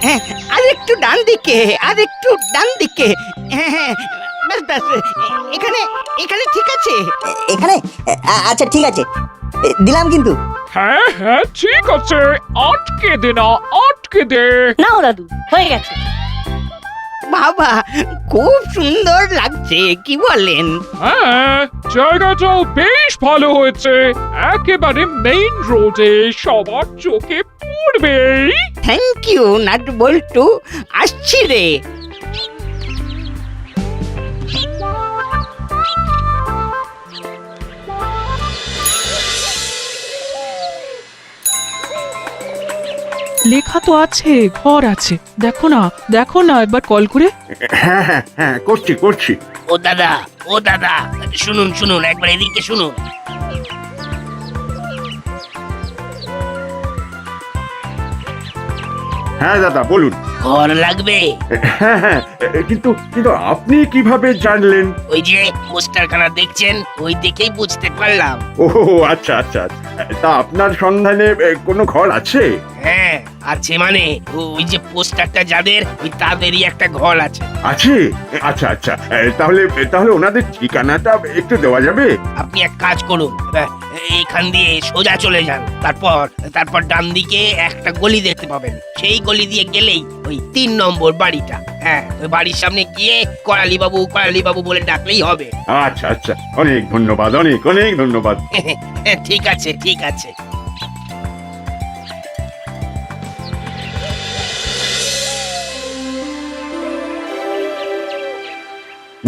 হ্যাঁ, আর একটু ডান দিকে, আর একটু ডান দিকে। হ্যাঁ হ্যাঁ, ব্যাস ব্যাস, এখানে এখানে ঠিক আছে। এখানে আচ্ছা ঠিক আছে, দিলাম কিন্তু। হ্যাঁ হ্যাঁ ঠিক আছে, আটকে দে না, আটকে দে। নাও দাদু, হয়ে গেছে। বাবা, খুব সুন্দর লাগছে, কি বলেন? হ্যাঁ, জায়গাটাও বেশ ভালো হয়েছে, একেবারে মেইন রোডে, সবার চোখে পড়বে। থ্যাংক ইউ নাট বল্টু, আসছি রে। লেখা তো আছে, ঘর আছে। দেখো না, দেখো না একবার কল করে। হ্যাঁ হ্যাঁ হ্যাঁ, করছি করছি। ও দাদা, শুনুন শুনুন, একবার এদিকে শুনুন। হ্যাঁ দাদা বলুন। ঘর লাগবে? হ্যাঁ হ্যাঁ, কিন্তু কিন্তু আপনি কিভাবে জানলেন? ওই যে পোস্টারখানা দেখছেন, ওই দেখেই বুঝতে পারলাম। ও আচ্ছা আচ্ছা আচ্ছা। তা আপনার সন্ধানে কোনো ঘর আছে? হ্যাঁ আছে, মানে ওই যে পোস্টারটা যাদের, ওই তাদেরই একটা ঘর আছে। আছে? আচ্ছা আচ্ছা, তাহলে তাহলে ওনাদের ঠিকানাটা একটু দেওয়া যাবে? আপনি এক কাজ করুন, এইখান দিয়ে সোজা চলে যান, তারপর তারপর ডান দিকে একটা গলি দেখতে পাবেন, সেই গলি দিয়ে গেলেই ওই 3 নম্বর বাড়িটা। হ্যাঁ, ওই বাড়ির সামনে গিয়ে করালি বাবু বলে ডাকলেই হবে। আচ্ছা আচ্ছা, অনেক ধন্যবাদ, অনেক অনেক ধন্যবাদ। ঠিক আছে ঠিক আছে।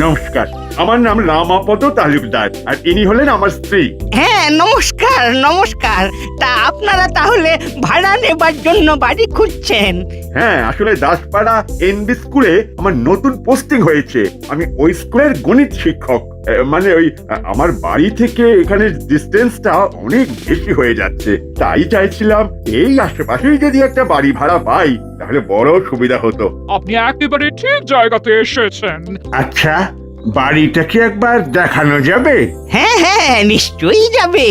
নমস্কার, আমার নাম রামাপদ তালুকদার, আর ইনি হলেন আমার স্ত্রী। হ্যাঁ নমস্কার নমস্কার। তা আপনারা তাহলে ভাড়া নেবার জন্য বাড়ি খুঁজছেন? হ্যাঁ, আসলে দাসপাড়া এনবি স্কুলে আমার নতুন পোস্টিং হয়েছে। আমি ওই স্কুলের গণিত শিক্ষক। মানে ওই আমার বাড়ি থেকে এখানে ডিস্টেন্সটা অনেক বেশি হয়ে যাচ্ছে, তাই চাইছিলাম এই আশেপাশেই যদি একটা বাড়ি ভাড়া পাই তাহলে বড় সুবিধা হতো। আপনি একেবারে ঠিক জায়গাতে এসেছেন। আচ্ছা, বাড়িটা কি একবার দেখানো যাবে? হ্যাঁ হ্যাঁ, নিশ্চয়ই যাবে।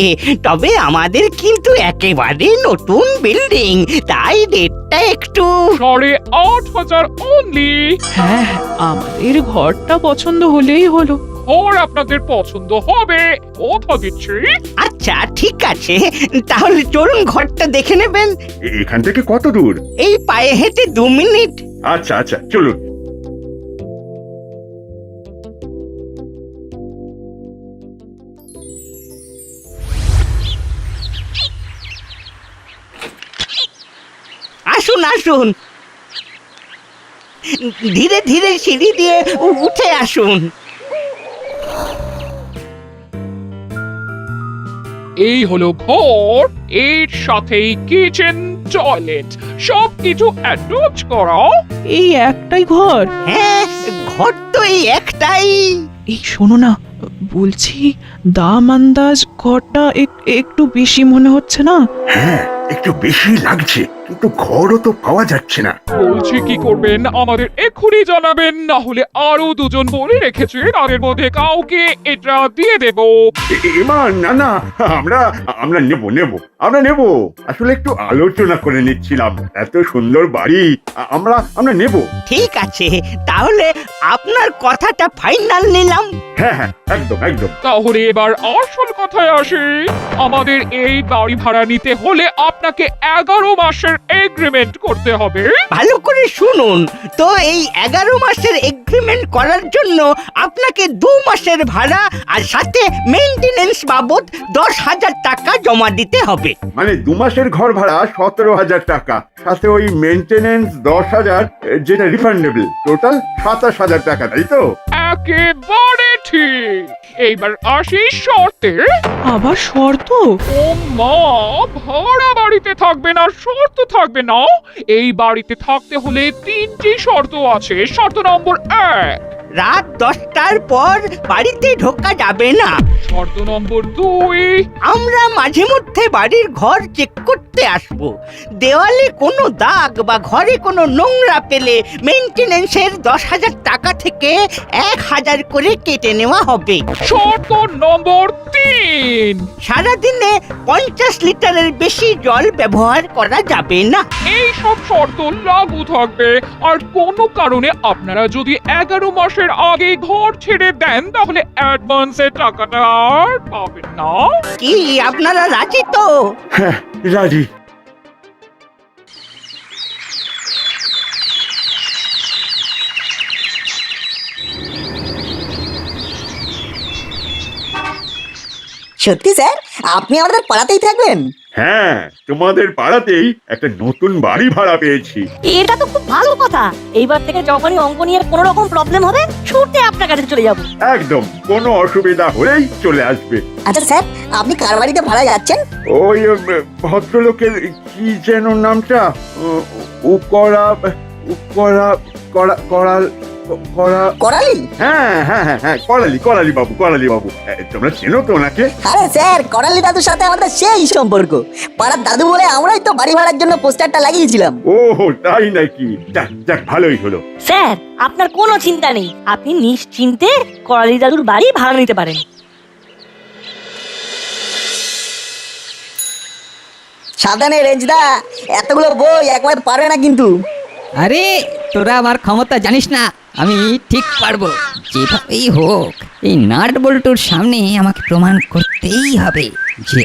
তবে আমাদের কিন্তু একেবারে নতুন বিল্ডিং, তাই রেটটা একটু। 8,500 অনলি। হ্যাঁ, আমাদের ঘরটা পছন্দ হলেই হলো। ঘর আপনাদের পছন্দ হবে, কথা দিচ্ছি। আচ্ছা ঠিক আছে, তাহলে চলুন ঘরটা দেখে নেবেন। এখান থেকে কত দূর? এই পায়ে হেঁটে 2 মিনিট। আচ্ছা আচ্ছা, চলুন। আসুন আসুন, ধীরে ধীরে সিঁড়ি দিয়ে উঠে আসুন। এই হলো ঘর, এর সাথেই কিচেন, টয়লেট, সবকিছু অ্যাটাচ করা। এই একটাই ঘর? হ্যাঁ, ঘর তো এই একটাই। এই শোনো না, বলছি দাম আন্দাজ ঘরটা একটু বেশি মনে হচ্ছে না? হ্যাঁ, একটু বেশি লাগছে, কিন্তু ঘরও তো পাওয়া যাচ্ছে না। বলছি কি করবেন, আমাদের এক্ষুনি জানাবেন, না হলে আরো 2 জন বলে রেখেছে, তাদের মধ্যে কাউকে এটা দিয়ে দেব। এবার না না, আমরা আমরা নেব নেব, আমরা নেব। আসলে একটু আলোচনা করে নিচ্ছিলাম, এত সুন্দর বাড়ি, আমরা আমরা নেব। ঠিক আছে, তাহলে আপনার কথাটা ফাইনাল নিলাম। হ্যাঁ হ্যাঁ, একদম একদম। তাহলে এবার আসল কথায় আসি, আমাদের এই বাড়ি ভাড়া নিতে হলে আপনাকে 11 মাসের এগ্রিমেন্ট করতে হবে। ভালো করে শুনুন তো, এই 11 মাসের এগ্রিমেন্ট করার জন্য আপনাকে 2 মাসের ভাড়া আর সাথে মেইনটেনেন্স বাবদ 10,000 টাকা জমা দিতে হবে। মানে 2 মাসের ঘর ভাড়া 17,000 টাকা, সাথে ওই মেইনটেনেন্স 10,000, যেটা রিফান্ডেবল, টোটাল 27,000 টাকা, তাই তো? একেবারে ঠিক। এইবার আসি শর্তে। আবার শর্ত? ও মা, ভাড়া বাড়িতে থাকবে না, শর্ত থাকবে না। এই বাড়িতে থাকতে হলে 3টি শর্ত আছে। শর্ত নম্বর 1, রাত 10টার পর বাড়িতে ঢোকা যাবে না। শর্ত নম্বর 2, আমরা মাঝে মধ্যে বাড়ির ঘর চেক করতে আসব। দেওয়ালে কোনো দাগ বা ঘরে কোনো নোংরা পেলে মেইনটেনেন্সের 10,000 টাকা থেকে 1,000 করে কেটে নেওয়া হবে। শর্ত নম্বর 3, সারাদিনে 50 লিটারের বেশি জল ব্যবহার করা যাবে না। এই সব শর্ত লাগু থাকবে। আর কোনো কারণে আপনারা যদি 11 মাসের আগে ঘর ছেড়ে দেন তাহলে অ্যাডভান্সের টাকাটা আর পাবেন না। কি আপনারা রাজি তো? হ্যাঁ, রাজি। সত্যি স্যার, আপনি আমাদের পাড়াতেই থাকবেন? হ্যাঁ, তোমাদের পাড়াতেই একটা নতুন বাড়ি ভাড়া পেয়েছি। এটা তো খুব ভালো কথা। এইবার থেকে যখনই অঙ্ক নিয়ে কোনো রকম প্রবলেম হবে ছুটে আপনার কাছে চলে যাব। একদম, কোনো অসুবিধা হলেই চলে আসবে। আচ্ছা স্যার, আপনি কার বাড়িতে ভাড়া যাচ্ছেন? ওই ভদ্রলোকের কি যেন নামটা, উকরা উকরা করা করাল করা করালি? হ্যাঁ হ্যাঁ হ্যাঁ হ্যাঁ, করালি বাবু, তোমরা চেনো তো ওনাকে? আরে স্যার, করালি দাদুর সাথে আমাদের সেই সম্পর্ক। পাড়ার দাদু বলে আমরাই তো বাড়ি ভাড়ার জন্য পোস্টারটা লাগিয়েছিলাম। ও তাই নাকি? যাক যাক, ভালোই হলো। স্যার, আপনার কোনো চিন্তা নেই, আপনি নিশ্চিন্তে করালি দাদুর বাড়ি ভাড়া নিতে পারেন। সাবধানে রেঞ্জদা, এতগুলো বই একবার পারবে না কিন্তু। আরে তোরা আমার ক্ষমতা জানিস না, আমি ঠিক পারবো। যেভাবেই হোক এই নাট বল্টুর সামনে আমাকে প্রমাণ করতেই হবে যে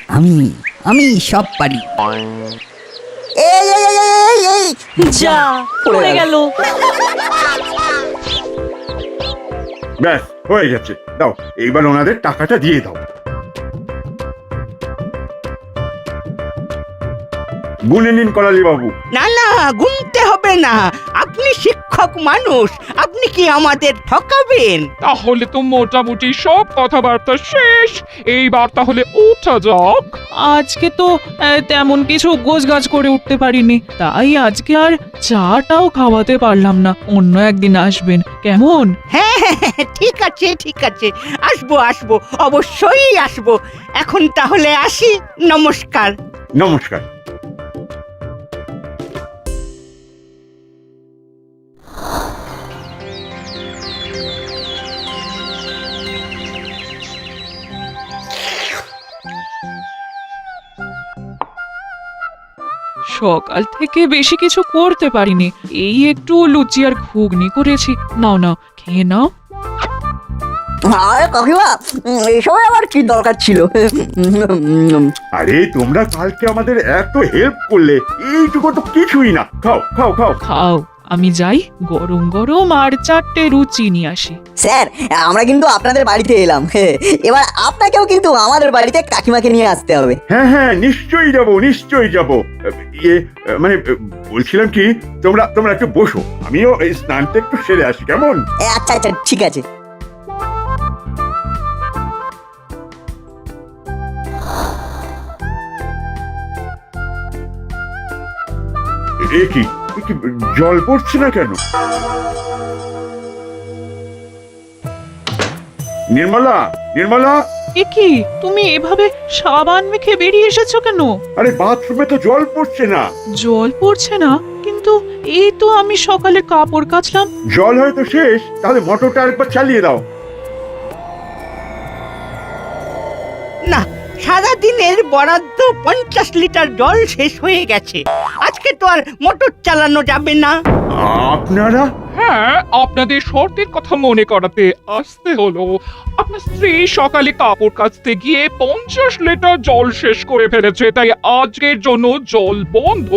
আমি সব পারি। এই এই এই এই এই যা পড়ে গেল। ব্যাস, হয়ে গেছে। দাও, এইবার ওনাদের টাকাটা দিয়ে দাও। গুনে নিন করালি বাবু। না না, গুনতে হবে না। আপনি শিক্ষক মানুষ, আপনি কি আমাদের ঠকাবেন? তাহলে তো মোটামুটি সব কথাবার্তা শেষ। এইবার তাহলে উঠা যাক। আজকে তো তেমন কিছু গোছগাছ করে উঠতে পারিনি, তাই আজকে আর চাটাও খাওয়াতে পারলাম না। অন্য একদিন আসবেন কেমন? হ্যাঁ হ্যাঁ হ্যাঁ, ঠিক আছে, আসবো, অবশ্যই আসবো। এখন তাহলে আসি, নমস্কার। নমস্কার। সকাল থেকে বেশি কিছু করতে পারিনি, এই একটু লুচি আর ঘুগনি করেছি। নাও নাও, খেয়ে নাও। আরে কাকিমা, এসব আবার কি দরকার ছিল? আরে তোমরা কালকে আমাদের এত হেল্প করলে, এইটুকু তো কিছুই না। খাও খাও খাও। খাও, আমি যাই গরম গরম আর 4টে লুচি নিয়ে আসি। স্যার, আমরা কিন্তু আপনাদের বাড়িতে এলাম, এবার আপনাকেও কিন্তু আমাদের বাড়িতে কাকিমাকে নিয়ে আসতে হবে। হ্যাঁ হ্যাঁ, নিশ্চয়ই যাবো। মানে বলছিলাম কি, তোমরা একটু বসো, আমিও এই স্নানটা একটু সেরে আসি, কেমন? আচ্ছা আচ্ছা, ঠিক আছে। এ কি জল পড়ছে না কেন? নির্মলা, এ কি, তুমি এভাবে সাবান মেখে বেরিয়ে এসেছো কেন? আরে বাথরুমে তো জল পড়ছে না। জল পড়ছে না? কিন্তু এই তো আমি সকালে কাপড় কাচলাম। জল হয়তো শেষ, তাহলে মোটরটা আরেকবার চালিয়ে দাও। না, সারাদিনের বরাদ্দ 50 লিটার জল শেষ হয়ে গেছে। আজকে তো আর মোটর চালানো যাবে না। আপনারা? হ্যাঁ, আপনাদের শর্তের কথা মনে করাতে আসতে হলো। আপনার স্ত্রী সকালে কাপড় কাচতে গিয়ে 50 লিটার জল শেষ করে ফেলেছে, তাই আজকের জন্য জল বন্ধ।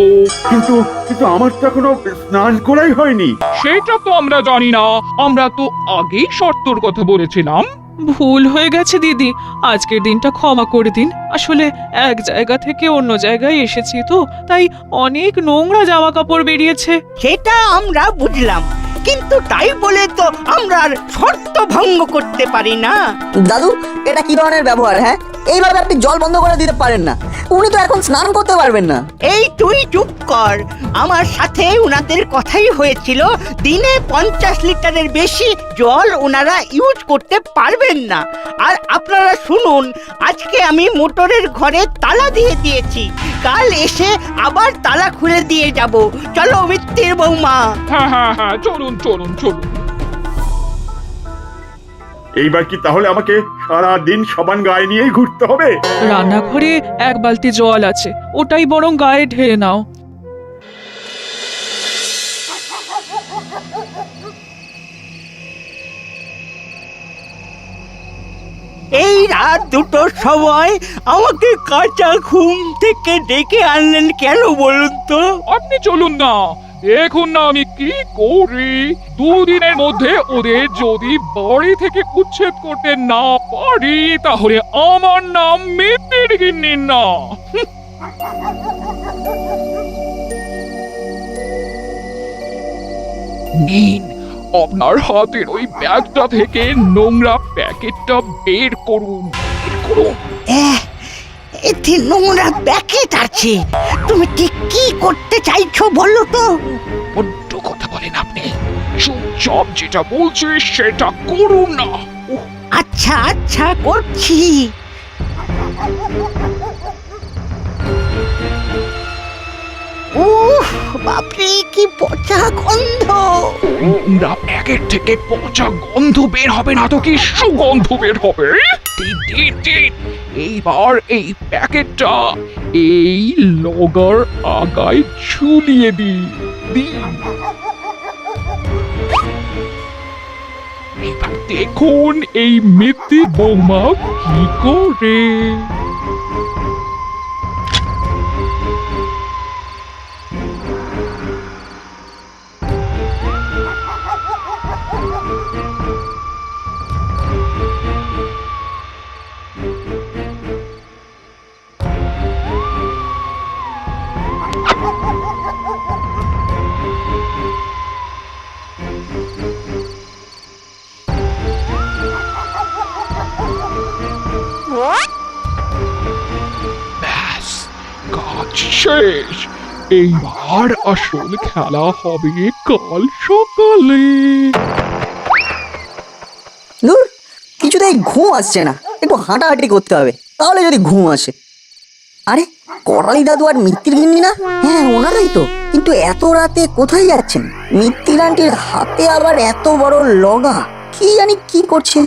কিন্তু আমার তো এখনো স্নান করাই হয়নি। সেটা তো আমরা জানি না, আমরা তো আগেই শর্তর কথা বলেছিলাম। ভুল হয়ে গেছে দিদি, আজকের দিনটা ক্ষমা করে দিন। আসলে এক জায়গা থেকে অন্য জায়গায় এসেছি তো, তাই অনেক নোংরা জামা কাপড় বেরিয়েছে। সেটা আমরা বুঝলাম, কিন্তু তাই বলে তো আমরা আর শর্ত ভঙ্গ করতে পারি না। দাদু, এটা কি ধরনের ব্যবহার? হ্যাঁ, এইভাবে আপনি জল বন্ধ করে দিতে পারেন না। উনি তো এখন স্নান করতে পারবেন না। এই তুই চুপ কর। আমার সাথে উনাদের কথাই হয়েছিল দিনে 50 লিটারের বেশি জল ওনারা ইউজ করতে পারবেন না। আর আপনারা শুনুন, আজকে আমি মোটরের ঘরে তালা দিয়ে দিয়েছি, কাল এসে আবার তালা খুলে দিয়ে যাব। চলো মিত্তির বৌমা। হ্যাঁ হ্যাঁ হ্যাঁ, চলুন চলুন চলুন। এইবার কি তাহলে আমাকে সারা দিন সাবান গায়ে নিয়েই ঘুরতে হবে? রান্নাঘরে এক বালতি জল আছে, ওটাই বরং গায়ে ঢেলে নাও। এই রাত দুটোর সময় আমাকে কাঁচা ঘুম থেকে ডেকে আনলেন কেন বলুন তো? আপনি চলুন না, দেখুন না আমি কি করি। 2 দিনের মধ্যে ওদের যদি বাড়ি থেকে উচ্ছেদ করতে না পারি তাহলে আমার নাম মিত্তির গিন্নি না। নিন, আপনার হাতের ওই ব্যাগটা থেকে নোংরা প্যাকেটটা বের করুন। বের করুন। এতে নোংরা প্যাকেট আছে। তুমি ঠিক কি করতে চাইছো বলো তো? বড্ড কথা বলেন আপনি। চুপচাপ যেটা বলছি সেটা করুন না। উহ, আচ্ছা আচ্ছা করছি। উফ, বাপরে কি পচা গন্ধ! নোংরা প্যাকেট থেকে পচা গন্ধ বের হবে না তো কি সুগন্ধ বের হবে? দিন, দিন, দিন। এইবার এই প্যাকেটটা এই লগার আগায় ঝুলিয়ে দিন। এবার দেখুন এই মিত্তি বৌমা কি করে। ব্যাস, কাজ শেষ। এইবার আসল খেলা হবে কাল সকালে। দূর, কিছুতেই ঘুম আসছে না। একটু হাঁটাহাঁটি করতে হবে, তাহলে যদি ঘুম আসে। আরে, করালি দাদু আর মিত্তির গিন্নি না? হ্যাঁ, ওনারাই তো। কিন্তু এত রাতে কোথায় যাচ্ছেন? মিত্তির আন্টির হাতে আবার এত বড় লগা, কি জানি কি করছে।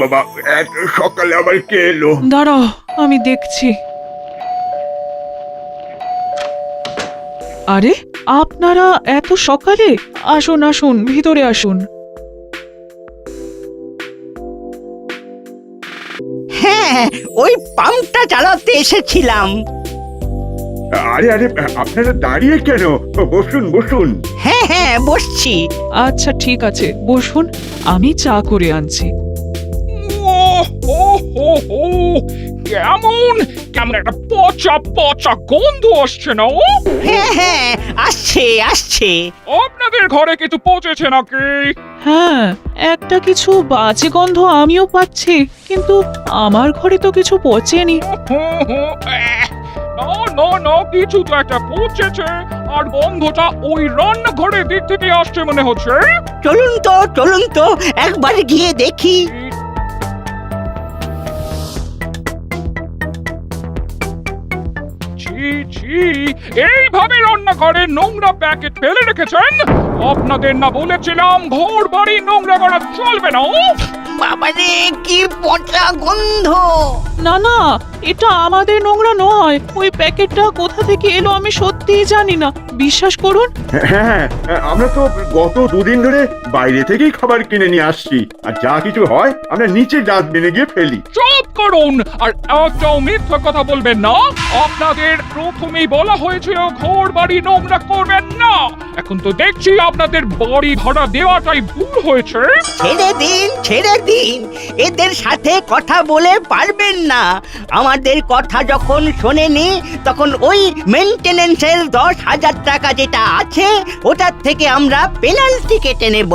বাবা, এত সকালে আবার কে এলো? দাঁড়াও, আমি দেখছি। আরে, আপনারা এত সকালে? আসুন আসুন, ভিতরে আসুন। হ্যাঁ, ওই পাম্পটা চালাতে এসেছিলাম। আরে আরে, আপনারা দাঁড়িয়ে কেন? বসুন বসুন। হ্যাঁ হ্যাঁ, বসছি। আচ্ছা ঠিক আছে, বসুন, আমি চা করে আনছি। ওহ, হো, হো, হো। কেমন কেমন একটা পচা পচা গন্ধ আসছে না? ও হ্যাঁ হ্যাঁ, আসছে আসছে। আপনাদের ঘরে কিছু পচেছে নাকি? হ্যাঁ, একটা কিছু বাজে গন্ধ আমিও পাচ্ছি, কিন্তু আমার ঘরে তো কিছু পচেনি। না না না, কিছু তো একটা পচেছে। আর গন্ধটা ওই রান্নাঘরের দিক থেকে আসছে মনে হচ্ছে। চলুন তো একবার গিয়ে দেখি। ছি ছি, এইভাবে রান্নাঘরে নোংরা প্যাকেট ফেলে রেখেছেন? আপনাদের না বলেছিলাম ঘর বাড়ি নোংরা করা চলবে না? বাবারে, কি পচা গন্ধ! না না, এটা আমাদের নোংরা নয়। ওই প্যাকেটটা কোথা থেকে এলো আমি সত্যিই জানি না, বিশ্বাস করুন। হ্যাঁ, আমরা তো গত 2 দিন ধরে বাইরে থেকেই খাবার কিনে নিয়ে আসছি। আর যা কিছু হয় আমরা নিচে ডাস্টবিনে গিয়ে ফেলি। চুপ করুন, আর একটাও মিথ্যা কথা বলবেন না। আপনাদের প্রথমেই বলা হয়েছিল ঘর বাড়ি নোংরা করবেন না। এখন তো দেখছি আপনাদের বাড়ি ভাড়া দেওয়াটাই ভুল হয়েছে। ছেড়ে দিন, এদের সাথে কথা বলে পারবেন না। আমার আমাদের কথা যখন শোনেনি তখন ওই মেইনটেনেন্সের 10,000 টাকা যেটা আছে ওটার থেকে আমরা পেনাল্টি কেটে নেব।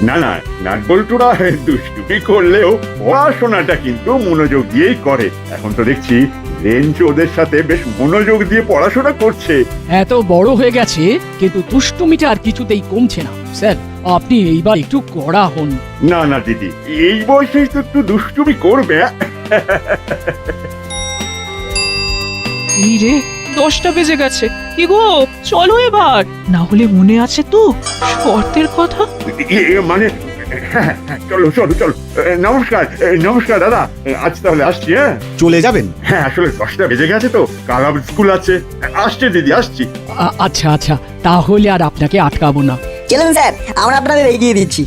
না না, নাটবল্টুরা দুষ্টুমি করলেও পড়াশোনাটা কিন্তু মনোযোগ দিয়েই করে। এখন তো দেখছি রেঞ্জ ওদের সাথে বেশ মনোযোগ দিয়ে পড়াশোনা করছে। এত বড় হয়ে গেছে কিন্তু দুষ্টুমিটা আর কিছুতেই কমছে না। স্যার, আপনি এইবার একটু কড়া হন। না না দিদি, এই বয়সেই তো একটু দুষ্টুমি করবে। এই রে, 10টা বেজে গেছে। কি গো, চলো এবার, না হলে মনে আছে তো শর্তের কথা। মানে হ্যাঁ, চলো চলো চলো। নমস্কার নমস্কার দাদা, আজ তাহলে আসছি। হ্যাঁ চলে যাবেন? হ্যাঁ, আসলে 10টা বেজে গেছে তো, কাল আবার স্কুল আছে। আসছি দিদি, আসছি। আচ্ছা আচ্ছা, তাহলে আর আপনাকে আটকাবো না। চলুন স্যার, আমরা আপনাদের এগিয়ে দিচ্ছি।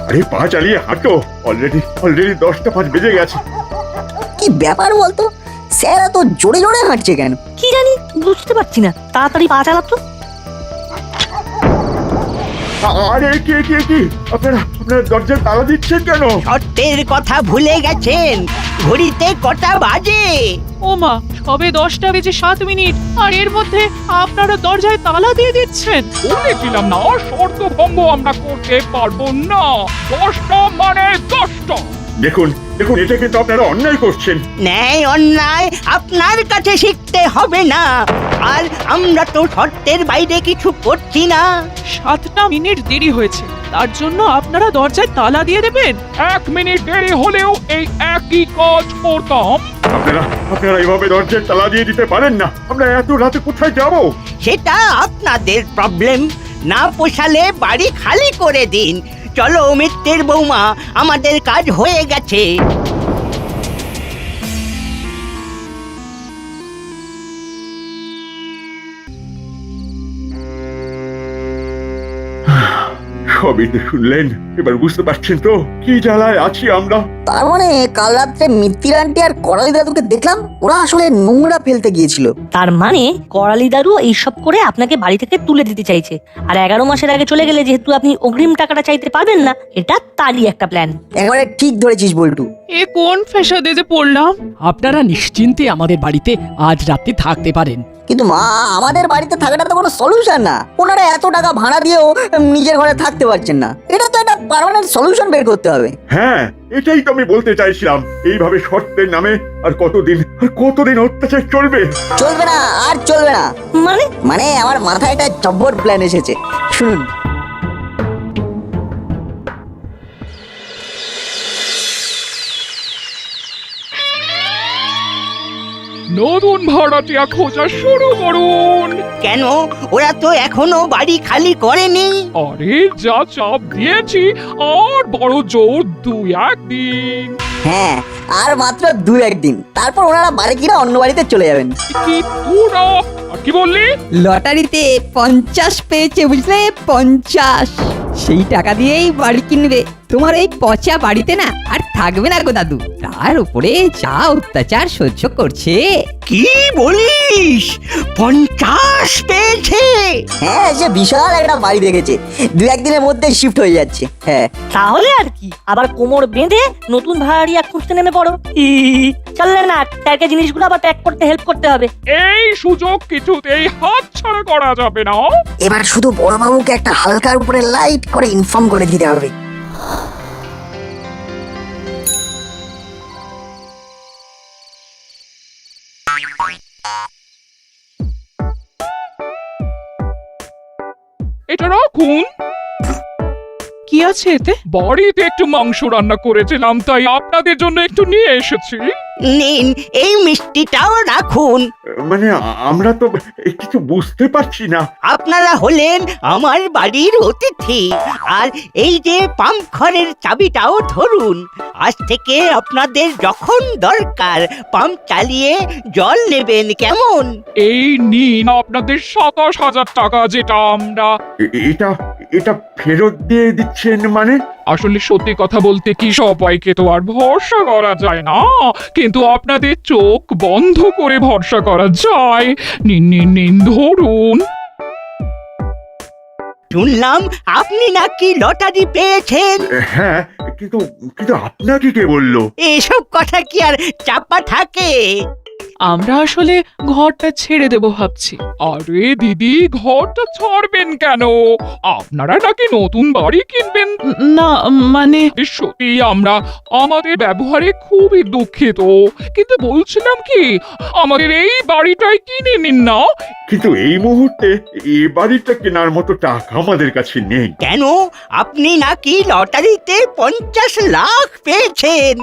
আরে পা চালিয়ে হাঁটো, অলরেডি 10টা 5 বেজে গেছে। কি ব্যাপার বলতো, স্যার এত জোরে জোরে হাঁটছে কেন? কি জানি, বুঝতে পারছি না। তাড়াতাড়ি পা চালাতো। আরে কে কে কি, আপনারা দরজায় তালা দিচ্ছেন কেন? শর্তের কথা ভুলে গেছেন? ঘড়িতে কটা বাজে? ও মা, সবে 10টা বেজে 7 মিনিট, আর এর মধ্যে আপনারা দরজায় তালা দিয়ে দিচ্ছেন। বলেছিলাম না শর্ত ভঙ্গ আমরা করতে পারবো না। 10টা মানে 10টা। দেখুন দেখুন, এটা কিন্তু আপনারা অন্যায় করছেন। ন্যায় অন্যায় আপনার কাছে শিখতে হবে না। আর আমরা তো শর্তের বাইরে কিছু করছি না। 7টা মিনিট দেরি হয়েছে, তার জন্য আপনারা দরজায় তালা দিয়ে দেবেন? 1 মিনিট দেরি হলেও এই একই কাজ করতাম। আপনারা এইভাবে দরজায় তালা দিয়ে দিতে পারেন না। আমরা এত রাতে কোথায় যাব? সেটা আপনাদের প্রবলেম। না পোষালে বাড়ি খালি করে দিন। চলো মিত্রের বৌমা, আমাদের কাজ হয়ে গেছে। সবই তো শুনলেন, এবার বুঝতে পারছেন তো কি জ্বালায় আছি আমরা। তার মানে কাল রাত্রে মিত্তির আন্টি আর করালি দাদুকে দেখলাম, ওরা আসলে নোংরা ফেলতে গিয়েছিল। তার মানে করালি দাদু এইসব করে আপনাকে বাড়ি থেকে তুলে দিতে চাইছে। আর 11 মাসের আগে চলে গেলে যেহেতু আপনি অগ্রিম টাকাটা চাইতে পারবেন না, এটা তারই একটা প্ল্যান। একেবারে ঠিক ধরেছিস বল্টু। এ কোন ফ্যাসাদে যে পড়লাম। আপনারা নিশ্চিন্তে আমাদের বাড়িতে আজ রাতে থাকতে পারেন। কিন্তু মা, আমাদের বাড়িতে থাকাটা তো কোনো সলিউশন না। ওনারা এত টাকা ভাড়া দিয়েও নিজের ঘরে থাকতে পারছেন না। এটা তো একটা পার্মানেন্ট সলিউশন বের করতে হবে। হ্যাঁ, এটাই তো আমি বলতে চাইছিলাম। এইভাবে শর্তের নামে আর কতদিন অত্যাচার চলবে? চলবে না, আর চলবে না। মানে মানে আমার মাথায় একটা জব্বর প্ল্যান এসেছে, শুনুন। নতুন ভাড়াটিয়া খোঁজা শুরু করুন। কেন, ওরা তো এখনো বাড়ি খালি করেনি। আরে যা চাপ দিয়েছি, আর বড় জোর 2-1 দিন। হ্যাঁ, আর মাত্র 2-1 দিন, তারপর ওনারা বাড়ি কিনা অন্য বাড়িতে চলে যাবেন। কি তোরা আর কি বললি? লটারিতে 50 পেয়েছে, বুঝলে? 50। সেই টাকা দিয়েই বাড়ি কিনবে। তোমার এই পচা বাড়িতে না আর থাকবে না গো দাদু। তার উপরে যা অত্যাচার সহ্য করছে। কি বলিস? 50 পেয়েছে? হ্যাঁ, সে বিশাল একটা বাড়ি দেখেছে, 2-1 দিনের মধ্যে শিফট হয়ে যাচ্ছে। হ্যাঁ, তাহলে আর কি, আবার কোমর বেঁধে নতুন ভাড়াটিয়া খুঁজতে নেমে পড়ো। চললে না, ট্যাগে জিনিসগুলো আবার প্যাক করতে হেল্প করতে হবে। এই সুযোগ কিছুতেই হাতছাড়া করা যাবে না। এবার শুধু বড়বাবুকে একটা হালকার উপরে লাইট করে ইনফর্ম করে দিতে হবে। এটা রাখুন। কি আছে এতে? বাড়িতে একটু মাংস রান্না করেছিলাম, তাই আপনাদের জন্য একটু নিয়ে এসেছি। নিন, এই মিষ্টিটাও রাখুন। মানে আমরা তো কিছু বুঝতে পারছি না। আপনারা হলেন আমার বাড়ির অতিথি। আর এই যে পাম্প ঘরের চাবিটাও ধরুন। আজ থেকে আপনাদের যখন দরকার পাম্প চালিয়ে জল নেবেন, কেমন? এই নিন আপনাদের 27,000 টাকা, যেটা আমরা এটা ফেরত দিয়ে দিচ্ছেন মানে? আসলে সত্যি কথা বলতে কি, সবাইকে তো আর ভরসা করা যায় না, কিন্তু আপনাদের চোখ বন্ধ করে ভরসা করা যায়। নিন নিন নিন, ধরুন। শুনলাম আপনি নাকি লটারি পেয়েছেন। হ্যাঁ, কিন্তু কিন্তু আপনাকে কে বললো? এসব কথা কি আর চাপা থাকে? আমরা আসলে ঘরটা ছেড়ে দেব ভাবছি। আরে দিদি, ঘরটা ছাড়বেন কেন? আপনারা নাকি নতুন বাড়ি কিনবেন? না মানে সত্যি আমরা আমাদের ব্যবহারে খুবই দুঃখিত, কিন্তু বলছিলাম কি, আমাদের এই বাড়িটাই কিনে নিন না। কিন্তু এই মুহূর্তে এই বাড়িটা কেনার মতো টাকা আমাদের কাছে নেই। কেন? আপনি নাকি লটারিতে 50 লাখ পেয়েছেন।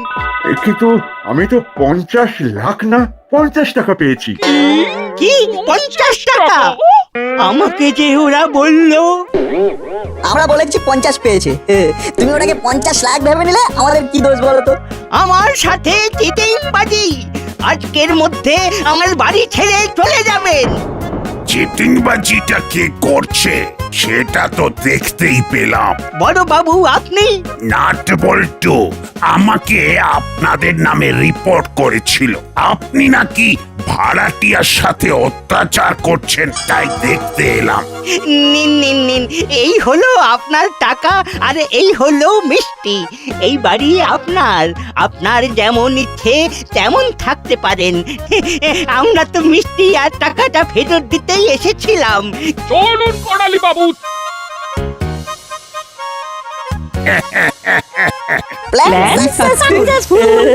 কিন্তু আমি তো 50 লাখ না, 50 টাকা পেয়েছি। কি 50 টাকা? আমাকে যে ওরা বললো। আমরা বলেছি 50 পেয়েছে, তুমি ওটাকে 50 লাখ ভেবে নিলে আমাদের কি দোষ বলো তো? আমার সাথে চিটিংবাজি। আজকের মধ্যে আমার বাড়ি ছেড়ে চলে যাবেন। চিটিংবাজিটা কে করছে সেটা তো দেখতেই পেলাম। বড় বাবু আপনি? নাট বল্টু আমাকে আপনাদের নামে রিপোর্ট করেছিল। আপনি নাকি ভাড়াটিয়ার সাথে অত্যাচার করছেন, তাই দেখতে এলাম। নিন নিন নিন, এই হলো আপনার টাকা আর এই হলো মিষ্টি। এই বাড়ি আপনার, আপনার যেমন ইচ্ছে তেমন থাকতে পারেন। আমরা তো মিষ্টি আর টাকাটা ফেরত দিতেই এসেছিলাম। চলুন করালি বাবু। Plan successful.